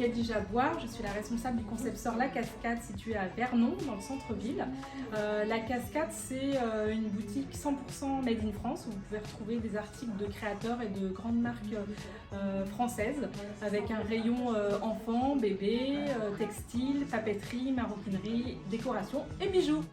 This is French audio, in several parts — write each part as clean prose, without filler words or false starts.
Khadija Bouar, je suis la responsable du concept store La Cascade située à Vernon, dans le centre-ville. La Cascade, c'est une boutique 100% made in France où vous pouvez retrouver des articles de créateurs et de grandes marques françaises avec un rayon enfants, bébés, textile, papeterie, maroquinerie, décoration et bijoux.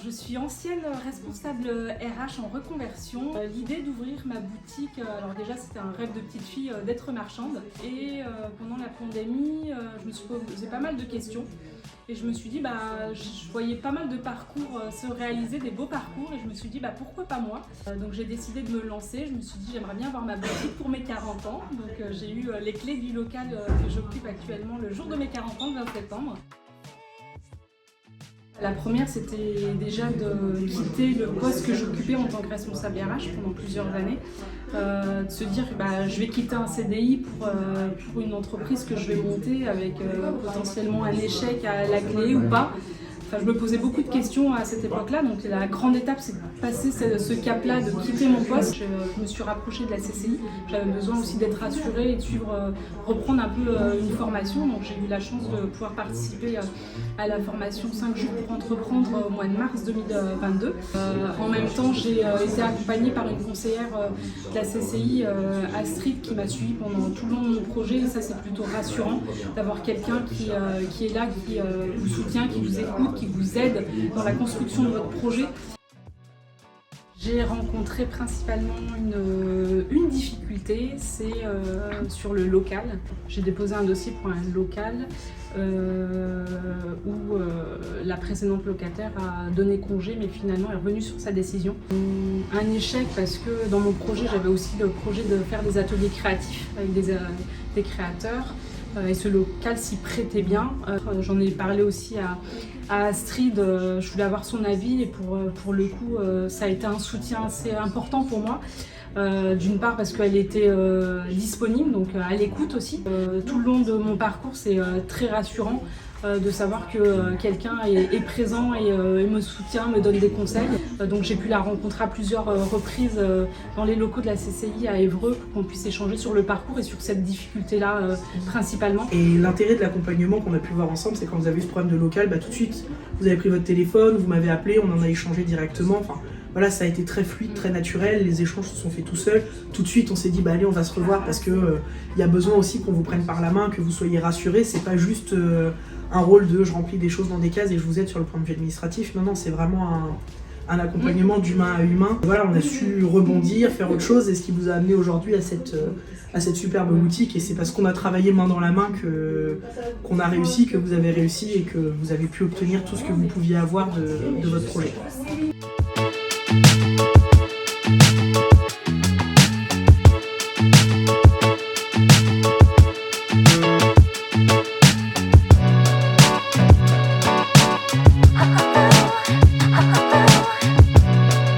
Je suis ancienne responsable RH en reconversion. L'idée d'ouvrir ma boutique, alors déjà c'était un rêve de petite fille d'être marchande. Et pendant la pandémie, je me suis posé pas mal de questions. Et je me suis dit, je voyais pas mal de parcours se réaliser, des beaux parcours. Et je me suis dit, pourquoi pas moi? Donc j'ai décidé de me lancer. Je me suis dit, j'aimerais bien avoir ma boutique pour mes 40 ans. Donc j'ai eu les clés du local que j'occupe actuellement le jour de mes 40 ans, le 20 septembre. La première, c'était déjà de quitter le poste que j'occupais en tant que responsable RH pendant plusieurs années. De se dire que je vais quitter un CDI pour une entreprise que je vais monter avec potentiellement un échec à la clé ou pas. Enfin, je me posais beaucoup de questions à cette époque-là, donc la grande étape, c'est de passer ce cap-là, de quitter mon poste. Je me suis rapprochée de la CCI, j'avais besoin aussi d'être rassurée et de reprendre un peu une formation. Donc j'ai eu la chance de pouvoir participer à la formation 5 jours pour entreprendre au mois de mars 2022. En même temps, j'ai été accompagnée par une conseillère de la CCI, Astrid, qui m'a suivie pendant tout le long de mon projet. Et ça, c'est plutôt rassurant d'avoir quelqu'un qui est là, qui vous soutient, qui vous écoute, qui vous aide dans la construction de votre projet. J'ai rencontré principalement une difficulté, c'est sur le local. J'ai déposé un dossier pour un local où la précédente locataire a donné congé, mais finalement est revenue sur sa décision. Un échec parce que dans mon projet, j'avais aussi le projet de faire des ateliers créatifs avec des créateurs. Et ce local s'y prêtait bien. J'en ai parlé aussi à Astrid, je voulais avoir son avis et pour le coup ça a été un soutien assez important pour moi. D'une part parce qu'elle était disponible, donc à l'écoute aussi. Tout le long de mon parcours, c'est très rassurant de savoir que quelqu'un est présent et me soutient, me donne des conseils. Donc j'ai pu la rencontrer à plusieurs reprises dans les locaux de la CCI à Évreux pour qu'on puisse échanger sur le parcours et sur cette difficulté-là principalement. Et l'intérêt de l'accompagnement qu'on a pu voir ensemble, c'est quand vous avez eu ce problème de local, tout de suite vous avez pris votre téléphone, vous m'avez appelé, on en a échangé directement. Enfin, voilà, ça a été très fluide, très naturel, les échanges se sont faits tout seuls. Tout de suite, on s'est dit, allez, on va se revoir parce que y a besoin aussi qu'on vous prenne par la main, que vous soyez rassurés. C'est pas juste un rôle de je remplis des choses dans des cases et je vous aide sur le point de vue administratif. Non, c'est vraiment un accompagnement d'humain à humain. Voilà, on a su rebondir, faire autre chose et ce qui vous a amené aujourd'hui à cette superbe boutique. Et c'est parce qu'on a travaillé main dans la main qu'on a réussi, que vous avez réussi et que vous avez pu obtenir tout ce que vous pouviez avoir de votre projet.